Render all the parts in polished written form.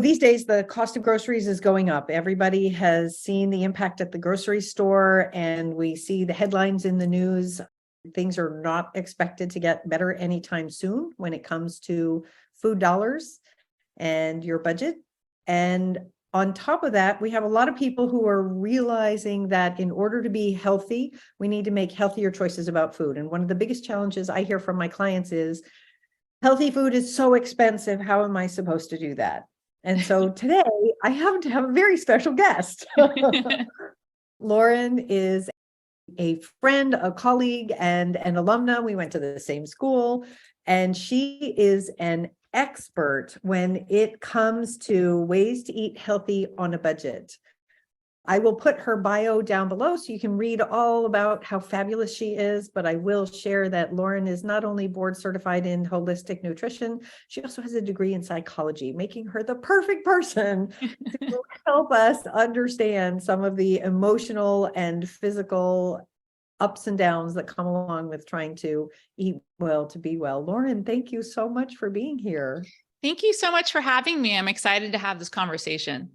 These days, the cost of groceries is going up. Everybody has seen the impact at the grocery store, and we see the headlines in the news. Things are not expected to get better anytime soon when it comes to food dollars and your budget. And on top of that, we have a lot of people who are realizing that in order to be healthy, we need to make healthier choices about food. And one of the biggest challenges I hear from my clients is, healthy food is so expensive. How am I supposed to do that? And so today I happen to have a very special guest. Lauren is a friend, a colleague, and an alumna. We went to the same school, and she is an expert when it comes to ways to eat healthy on a budget. I will put her bio down below so you can read all about how fabulous she is, but I will share that Lauren is not only board certified in holistic nutrition, she also has a degree in psychology, making her the perfect person to help us understand some of the emotional and physical ups and downs that come along with trying to eat well to be well. Lauren, thank you so much for being here. Thank you so much for having me. I'm excited to have this conversation.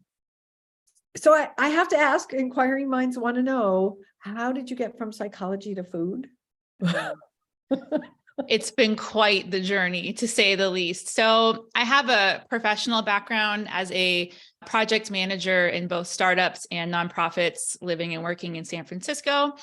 So I have to ask, inquiring minds want to know, how did you get from psychology to food? It's been quite the journey, to say the least. So I have a professional background as a project manager in both startups and nonprofits, living and working in San Francisco.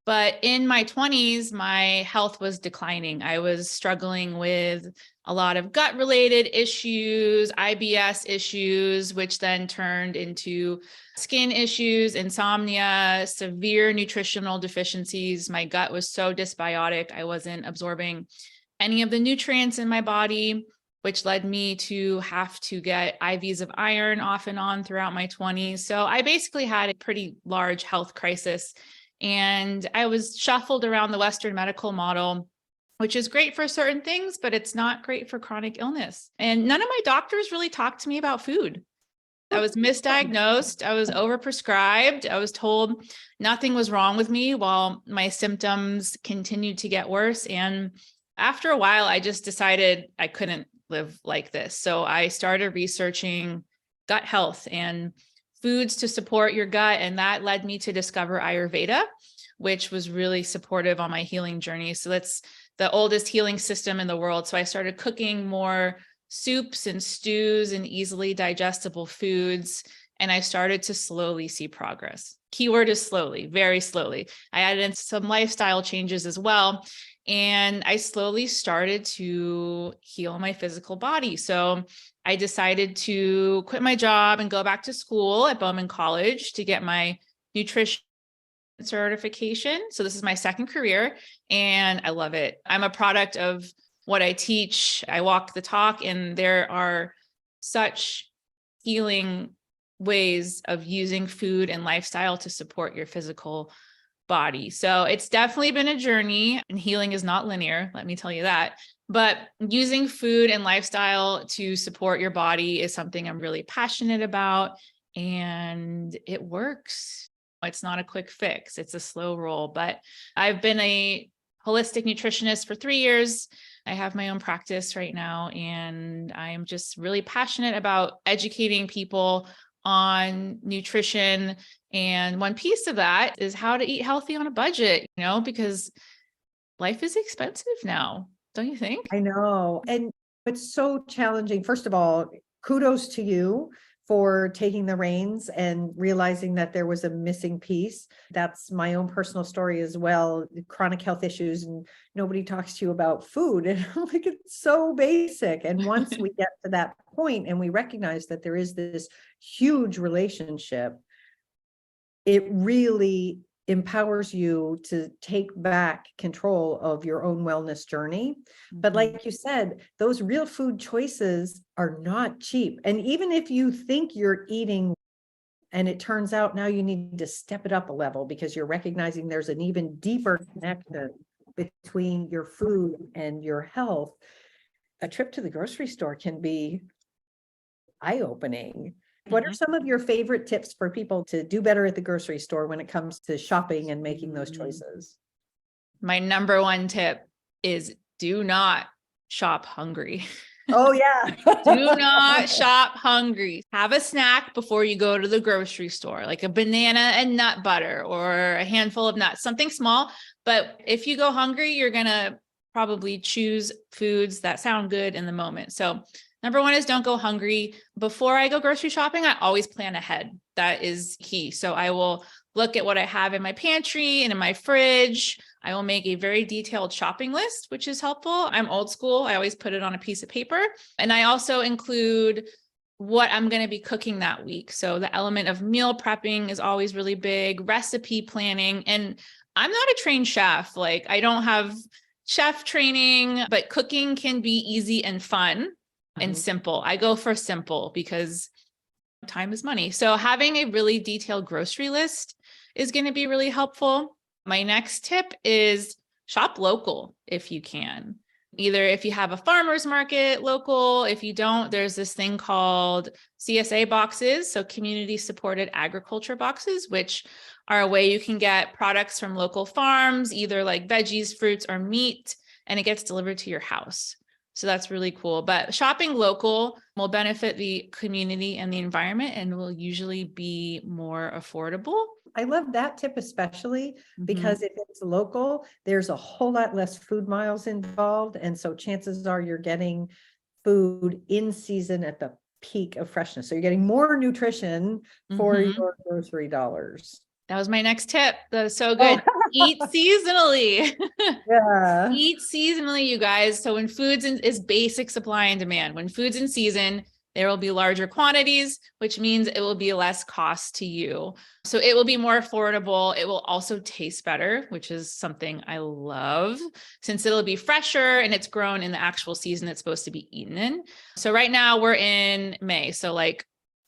But in my 20s, my health was declining. I was struggling with a lot of gut-related issues, IBS issues, which then turned into skin issues, insomnia, severe nutritional deficiencies. My gut was so dysbiotic. I wasn't absorbing any of the nutrients in my body, which led me to have to get IVs of iron off and on throughout my 20s. So I basically had a pretty large health crisis. And I was shuffled around the Western medical model, which is great for certain things, but it's not great for chronic illness. And none of my doctors really talked to me about food. I was misdiagnosed. I was overprescribed. I was told nothing was wrong with me while my symptoms continued to get worse. And after a while, I just decided I couldn't live like this. So I started researching gut health and foods to support your gut. And that led me to discover Ayurveda, which was really supportive on my healing journey. So that's the oldest healing system in the world. So I started cooking more soups and stews and easily digestible foods. And I started to slowly see progress. Keyword is slowly, very slowly. I added in some lifestyle changes as well. And I slowly started to heal my physical body. So I decided to quit my job and go back to school at Bowman College to get my nutrition certification. So this is my second career and I love it. I'm a product of what I teach. I walk the talk, and there are such healing ways of using food and lifestyle to support your physical body. So it's definitely been a journey, and healing is not linear, let me tell you that. But using food and lifestyle to support your body is something I'm really passionate about, and it works. It's not a quick fix. It's a slow roll, but I've been a holistic nutritionist for 3 years. I have my own practice right now, and I'm just really passionate about educating people on nutrition. And one piece of that is how to eat healthy on a budget, because life is expensive now, don't you think? I know. And it's so challenging. First of all, kudos to you for taking the reins and realizing that there was a missing piece. That's my own personal story as well. Chronic health issues, and nobody talks to you about food. And I'm like, it's so basic. And once we get to that point and we recognize that there is this huge relationship, it really empowers you to take back control of your own wellness journey. But like you said, those real food choices are not cheap. And even if you think you're eating and it turns out now you need to step it up a level because you're recognizing there's an even deeper connection between your food and your health, a trip to the grocery store can be eye-opening. What are some of your favorite tips for people to do better at the grocery store when it comes to shopping and making those choices? My number one tip is do not shop hungry. Oh, yeah. Do not shop hungry. Have a snack before you go to the grocery store, like a banana and nut butter or a handful of nuts, something small. But if you go hungry, you're going to probably choose foods that sound good in the moment. So number one is don't go hungry. Before I go grocery shopping, I always plan ahead. That is key. So I will look at what I have in my pantry and in my fridge. I will make a very detailed shopping list, which is helpful. I'm old school. I always put it on a piece of paper. And I also include what I'm going to be cooking that week. So the element of meal prepping is always really big, recipe planning. And I'm not a trained chef. Like I don't have chef training, but cooking can be easy and fun and simple. I go for simple because time is money. So having a really detailed grocery list is going to be really helpful. My next tip is shop local if you can. Either if you have a farmer's market local, if you don't, there's this thing called CSA boxes, so community supported agriculture boxes, which are a way you can get products from local farms, either like veggies, fruits, or meat, and it gets delivered to your house. So that's really cool. But shopping local will benefit the community and the environment and will usually be more affordable. I love that tip, especially because if it's local, there's a whole lot less food miles involved. And so chances are you're getting food in season at the peak of freshness. So you're getting more nutrition for your grocery dollars. That was my next tip. That was so good. Eat seasonally. Yeah. Eat seasonally, you guys. So when foods is basic supply and demand. When food's in season, there will be larger quantities, which means it will be less cost to you. So it will be more affordable. It will also taste better, which is something I love since it'll be fresher and it's grown in the actual season it's supposed to be eaten in. So right now we're in May. So like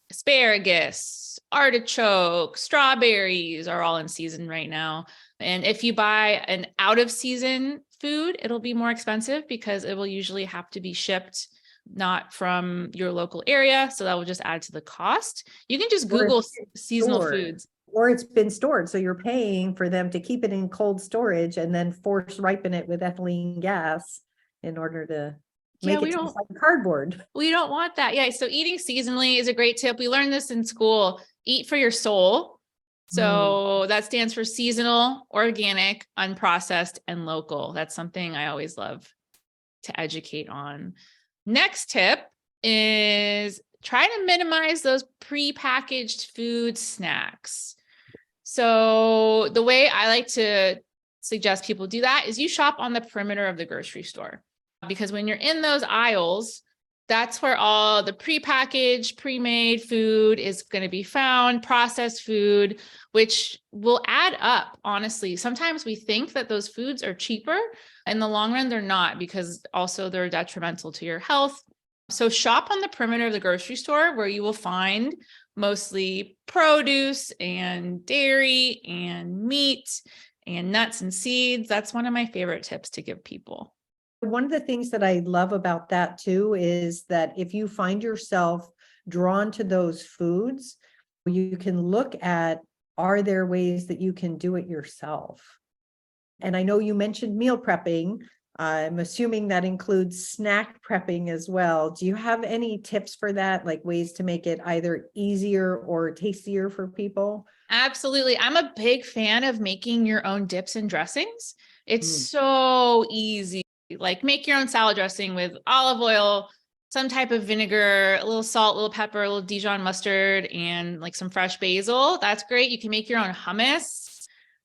asparagus, artichoke, strawberries are all in season right now. And if you buy an out of season food, it'll be more expensive because it will usually have to be shipped not from your local area. So that will just add to the cost. You can just Google seasonal foods. Or it's been stored. So you're paying for them to keep it in cold storage and then force ripen it with ethylene gas in order to make it taste like cardboard. We don't want that. Yeah. So eating seasonally is a great tip. We learned this in school. Eat for your soul. So that stands for seasonal, organic, unprocessed, and local. That's something I always love to educate on. Next tip is try to minimize those prepackaged food snacks. So the way I like to suggest people do that is you shop on the perimeter of the grocery store, because when you're in those aisles, that's where all the prepackaged, pre-made food is going to be found, processed food, which will add up. Honestly, sometimes we think that those foods are cheaper. In the long run, they're not, because also they're detrimental to your health. So shop on the perimeter of the grocery store where you will find mostly produce and dairy and meat and nuts and seeds. That's one of my favorite tips to give people. One of the things that I love about that too is that if you find yourself drawn to those foods, you can look at, are there ways that you can do it yourself? And I know you mentioned meal prepping. I'm assuming that includes snack prepping as well. Do you have any tips for that, like ways to make it either easier or tastier for people? Absolutely. I'm a big fan of making your own dips and dressings. It's so easy. Like make your own salad dressing with olive oil, some type of vinegar, a little salt, a little pepper, a little Dijon mustard, and like some fresh basil. That's great. You can make your own hummus.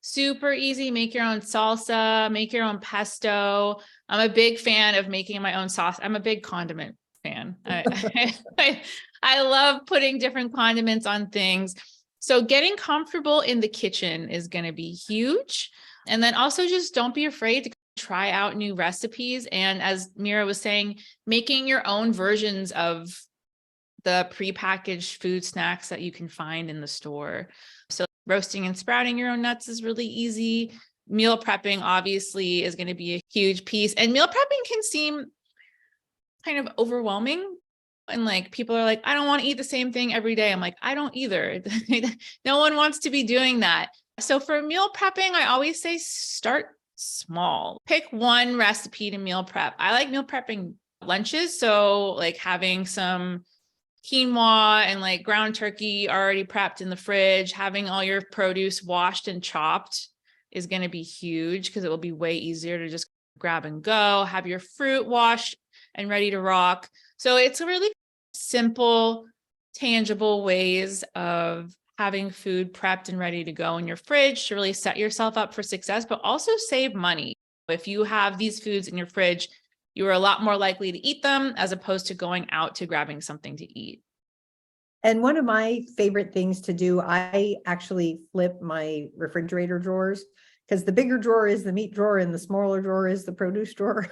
Super easy. Make your own salsa, make your own pesto. I'm a big fan of making my own sauce. I'm a big condiment fan. I love putting different condiments on things. So getting comfortable in the kitchen is going to be huge. And then also just don't be afraid to try out new recipes. And as Mira was saying, making your own versions of the prepackaged food snacks that you can find in the store. So roasting and sprouting your own nuts is really easy. Meal prepping obviously is going to be a huge piece. And meal prepping can seem kind of overwhelming. And like people are like, I don't want to eat the same thing every day. I'm like, I don't either. No one wants to be doing that. So for meal prepping, I always say start small. Pick one recipe to meal prep. I like meal prepping lunches. So like having some quinoa and like ground turkey already prepped in the fridge, having all your produce washed and chopped is going to be huge because it will be way easier to just grab and go, have your fruit washed and ready to rock. So it's a really simple, tangible ways of having food prepped and ready to go in your fridge to really set yourself up for success, but also save money. If you have these foods in your fridge, you are a lot more likely to eat them as opposed to going out to grabbing something to eat. And one of my favorite things to do, I actually flip my refrigerator drawers because the bigger drawer is the meat drawer and the smaller drawer is the produce drawer.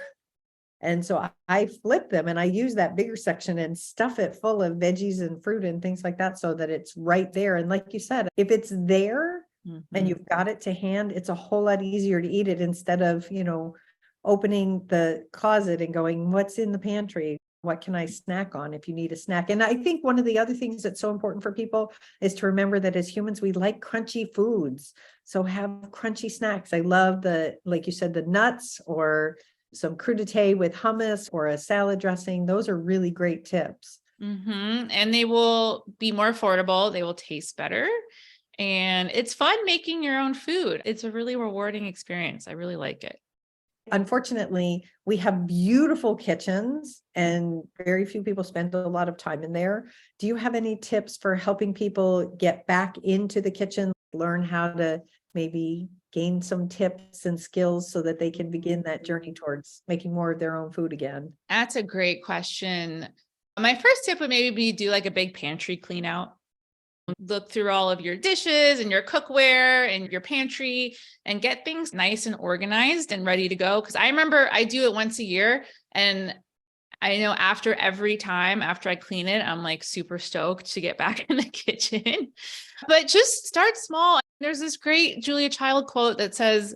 And so I flip them and I use that bigger section and stuff it full of veggies and fruit and things like that so that it's right there. And like you said, if it's there and you've got it to hand, it's a whole lot easier to eat it instead of, opening the closet and going, what's in the pantry? What can I snack on if you need a snack? And I think one of the other things that's so important for people is to remember that as humans, we like crunchy foods. So have crunchy snacks. I love like you said, the nuts or some crudité with hummus or a salad dressing. Those are really great tips. And they will be more affordable. They will taste better. And it's fun making your own food. It's a really rewarding experience. I really like it. Unfortunately, we have beautiful kitchens and very few people spend a lot of time in there. Do you have any tips for helping people get back into the kitchen, learn how to maybe gain some tips and skills so that they can begin that journey towards making more of their own food again? That's a great question. My first tip would maybe be do like a big pantry clean out. Look through all of your dishes and your cookware and your pantry and get things nice and organized and ready to go. Because I remember I do it once a year and I know after every time after I clean it, I'm like super stoked to get back in the kitchen. But just start small. There's this great Julia Child quote that says,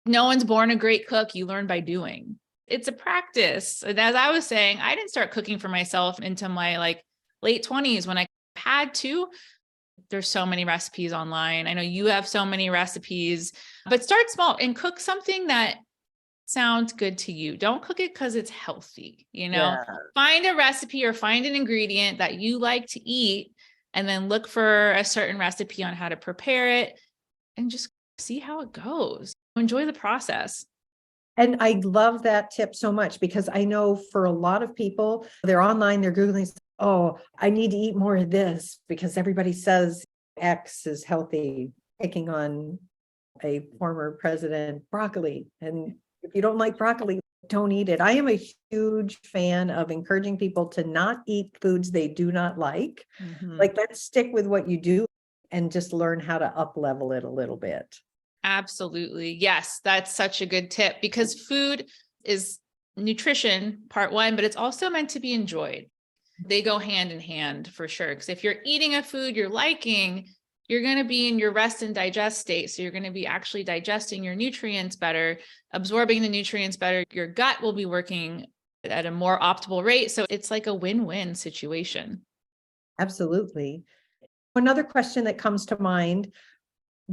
"No one's born a great cook, you learn by doing." It's a practice. And as I was saying, I didn't start cooking for myself into my like late 20s when I had to. There's so many recipes online. I know you have so many recipes, but start small and cook something that sounds good to you. Don't cook it because it's healthy, Yeah. Find a recipe or find an ingredient that you like to eat and then look for a certain recipe on how to prepare it and just see how it goes. Enjoy the process. And I love that tip so much because I know for a lot of people, they're online, they're Googling, oh, I need to eat more of this because everybody says X is healthy, picking on a former president, broccoli. And if you don't like broccoli, don't eat it. I am a huge fan of encouraging people to not eat foods they do not like. Like, let's stick with what you do and just learn how to up level it a little bit. Absolutely. Yes, that's such a good tip because food is nutrition, part one, but it's also meant to be enjoyed. They go hand in hand for sure. Because if you're eating a food you're liking, you're going to be in your rest and digest state. So you're going to be actually digesting your nutrients better, absorbing the nutrients better. Your gut will be working at a more optimal rate. So it's like a win-win situation. Absolutely. Another question that comes to mind,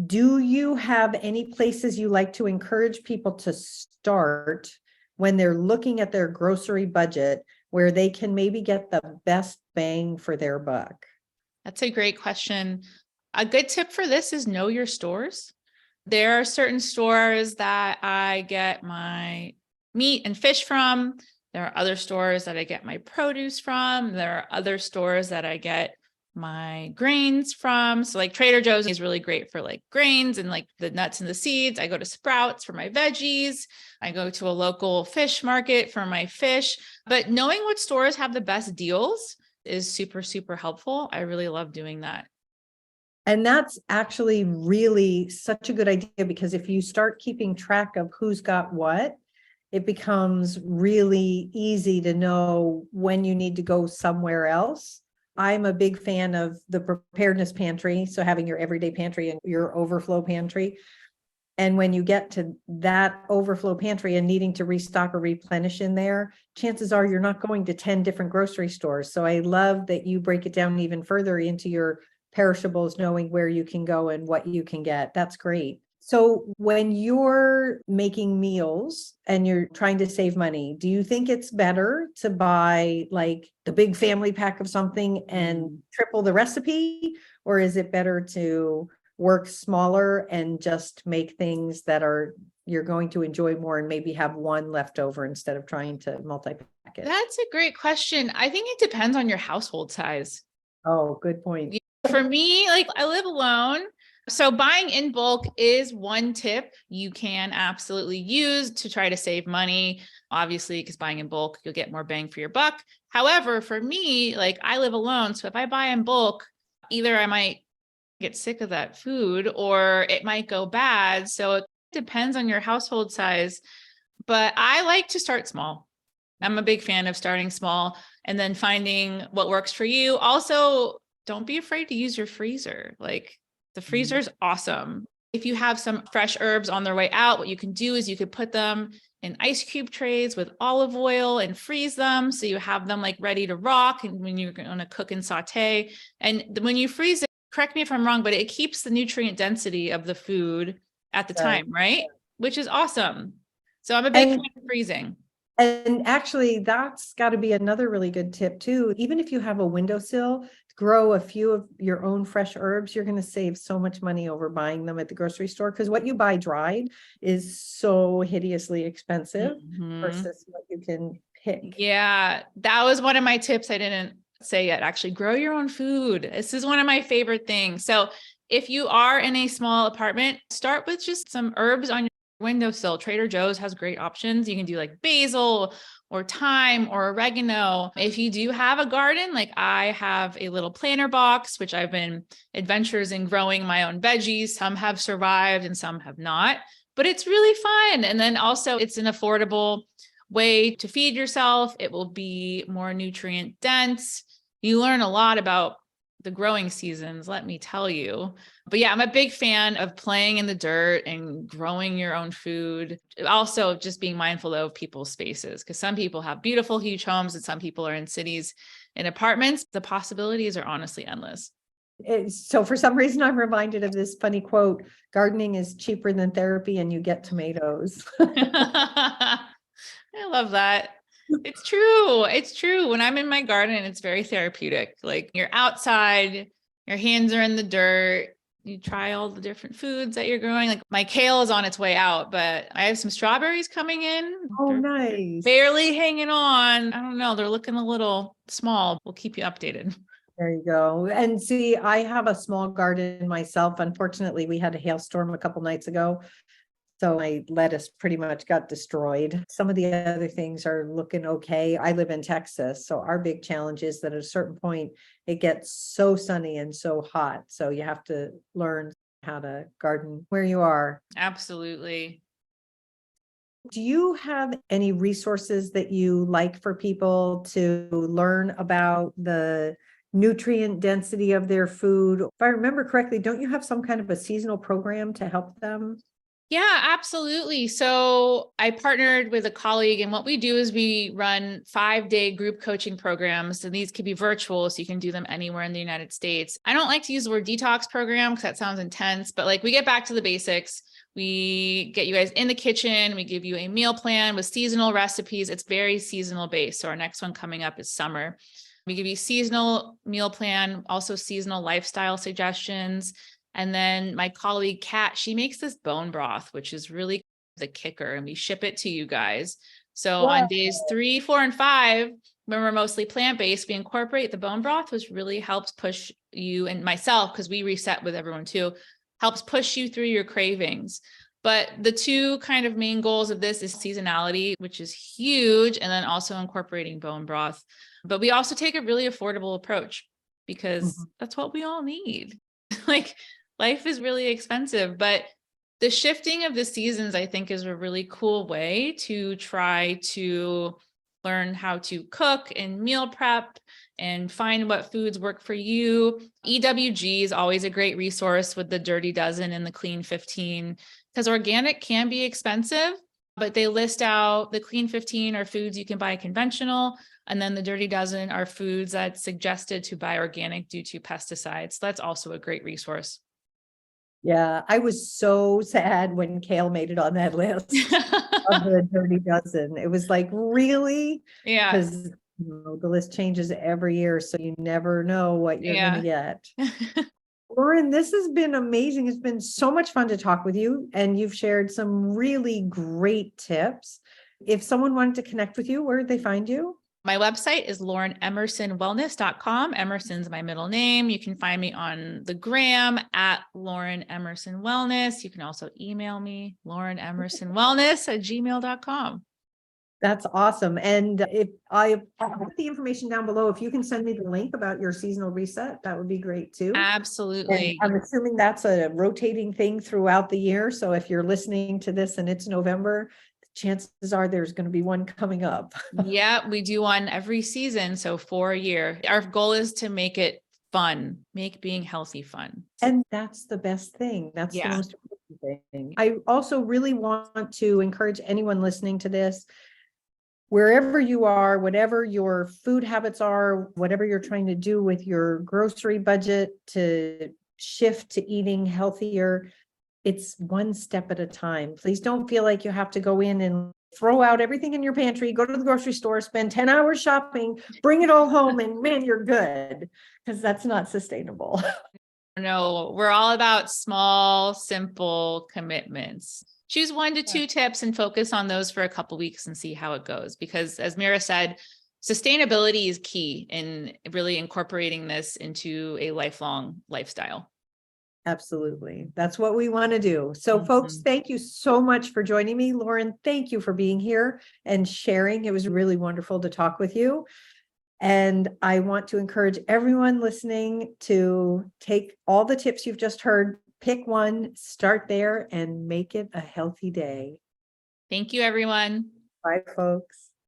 do you have any places you like to encourage people to start when they're looking at their grocery budget where they can maybe get the best bang for their buck? That's a great question. A good tip for this is know your stores. There are certain stores that I get my meat and fish from. There are other stores that I get my produce from. There are other stores that I get my grains from. So like Trader Joe's is really great for like grains and like the nuts and the seeds. I go to Sprouts for my veggies. I go to a local fish market for my fish. But knowing what stores have the best deals is super, super helpful. I really love doing that. And that's actually really such a good idea because if you start keeping track of who's got what, it becomes really easy to know when you need to go somewhere else. I'm a big fan of the preparedness pantry. So having your everyday pantry and your overflow pantry. And when you get to that overflow pantry and needing to restock or replenish in there, chances are you're not going to 10 different grocery stores. So I love that you break it down even further into your perishables, knowing where you can go and what you can get. That's great. So when you're making meals and you're trying to save money, do you think it's better to buy like the big family pack of something and triple the recipe? Or is it better to work smaller and just make things that are you're going to enjoy more and maybe have one left over instead of trying to multi-pack it? That's a great question. I think it depends on your household size. Oh, good point. For me, like I live alone. So buying in bulk is one tip you can absolutely use to try to save money. Obviously, because buying in bulk, you'll get more bang for your buck. However, for me, like I live alone. So if I buy in bulk, either I might get sick of that food or it might go bad. So it depends on your household size. But I like to start small. I'm a big fan of starting small and then finding what works for you. Also, don't be afraid to use your freezer. Like the freezer is awesome. If you have some fresh herbs on their way out, what you can do is you could put them in ice cube trays with olive oil and freeze them. So you have them like ready to rock. And when you're going to cook and saute, and when you freeze it, correct me if I'm wrong, but it keeps the nutrient density of the food at the time, right? Which is awesome. So I'm a big fan of freezing. And actually, that's got to be another really good tip too. Even if you have a windowsill, grow a few of your own fresh herbs, you're going to save so much money over buying them at the grocery store. Because what you buy dried is so hideously expensive versus what you can pick. Yeah, that was one of my tips I didn't say yet. Actually, grow your own food. This is one of my favorite things. So if you are in a small apartment, start with just some herbs on your windowsill. Trader Joe's has great options. You can do like basil or thyme or oregano. If you do have a garden, like I have a little planter box, which I've been adventures in growing my own veggies. Some have survived and some have not, but it's really fun. And then also it's an affordable way to feed yourself. It will be more nutrient dense. You learn a lot about the growing seasons, let me tell you. But yeah, I'm a big fan of playing in the dirt and growing your own food. Also, just being mindful of people's spaces, because some people have beautiful, huge homes and some people are in cities and apartments. The possibilities are honestly endless. So for some reason, I'm reminded of this funny quote, gardening is cheaper than therapy and you get tomatoes. I love that. It's true. It's true. When I'm in my garden, it's very therapeutic. Like you're outside, your hands are in the dirt. You try all the different foods that you're growing. Like my kale is on its way out, but I have some strawberries coming in. Oh, They're nice. barely hanging on. I don't know. They're looking a little small. We'll keep you updated. There you go. And see, I have a small garden myself. Unfortunately, we had a hailstorm a couple nights ago. So my lettuce pretty much got destroyed. Some of the other things are looking okay. I live in Texas, so our big challenge is that at a certain point, it gets so sunny and so hot. So you have to learn how to garden where you are. Absolutely. Do you have any resources that you like for people to learn about the nutrient density of their food? If I remember correctly, don't you have some kind of a seasonal program to help them? Yeah, absolutely. So I partnered with a colleague, and what we do is we run 5-day group coaching programs. And these could be virtual, so you can do them anywhere in the United States. I don't like to use the word detox program because that sounds intense, but like we get back to the basics. We get you guys in the kitchen. We give you a meal plan with seasonal recipes. It's very seasonal based. So our next one coming up is summer. We give you seasonal meal plan, also seasonal lifestyle suggestions. And then my colleague Kat, she makes this bone broth, which is really the kicker, and we ship it to you guys. So on days 3, 4, and 5, when we're mostly plant-based, we incorporate the bone broth, which really helps push you and myself, because we reset with everyone too, helps push you through your cravings. But the two kind of main goals of this is seasonality, which is huge, and then also incorporating bone broth. But we also take a really affordable approach because that's what we all need. Like, life is really expensive, but the shifting of the seasons, I think, is a really cool way to try to learn how to cook and meal prep and find what foods work for you. EWG is always a great resource with the Dirty Dozen and the Clean 15, because organic can be expensive, but they list out the Clean 15 are foods you can buy conventional, and then the Dirty Dozen are foods that's suggested to buy organic due to pesticides. That's also a great resource. Yeah, I was so sad when kale made it on that list of the dirty dozen. It was like, really? Yeah. Because the list changes every year, so you never know what you're going to Yeah. get. Lauren, this has been amazing. It's been so much fun to talk with you, and you've shared some really great tips. If someone wanted to connect with you, where would they find you? My website is laurenemersonwellness.com. Emerson's my middle name. You can find me on the gram at Lauren Emerson Wellness. You can also email me, laurenemersonwellness@gmail.com. That's awesome. And if I put the information down below, if you can send me the link about your seasonal reset, that would be great too. And Absolutely. I'm assuming that's a rotating thing throughout the year. So if you're listening to this and it's November, chances are there's going to be one coming up. Yeah, we do one every season. So for a year, our goal is to make it fun, make being healthy fun. And that's the best thing. That's the Yeah. most important thing. I also really want to encourage anyone listening to this, wherever you are, whatever your food habits are, whatever you're trying to do with your grocery budget to shift to eating healthier, it's one step at a time. Please don't feel like you have to go in and throw out everything in your pantry, go to the grocery store, spend 10 hours shopping, bring it all home, and man, you're good, because that's not sustainable. No, we're all about small, simple commitments. Choose 1 to 2 tips and focus on those for a couple weeks and see how it goes. Because as Mira said, sustainability is key in really incorporating this into a lifelong lifestyle. Absolutely. That's what we want to do. So folks, thank you so much for joining me. Lauren, thank you for being here and sharing. It was really wonderful to talk with you. And I want to encourage everyone listening to take all the tips you've just heard, pick one, start there, and make it a healthy day. Thank you, everyone. Bye, folks.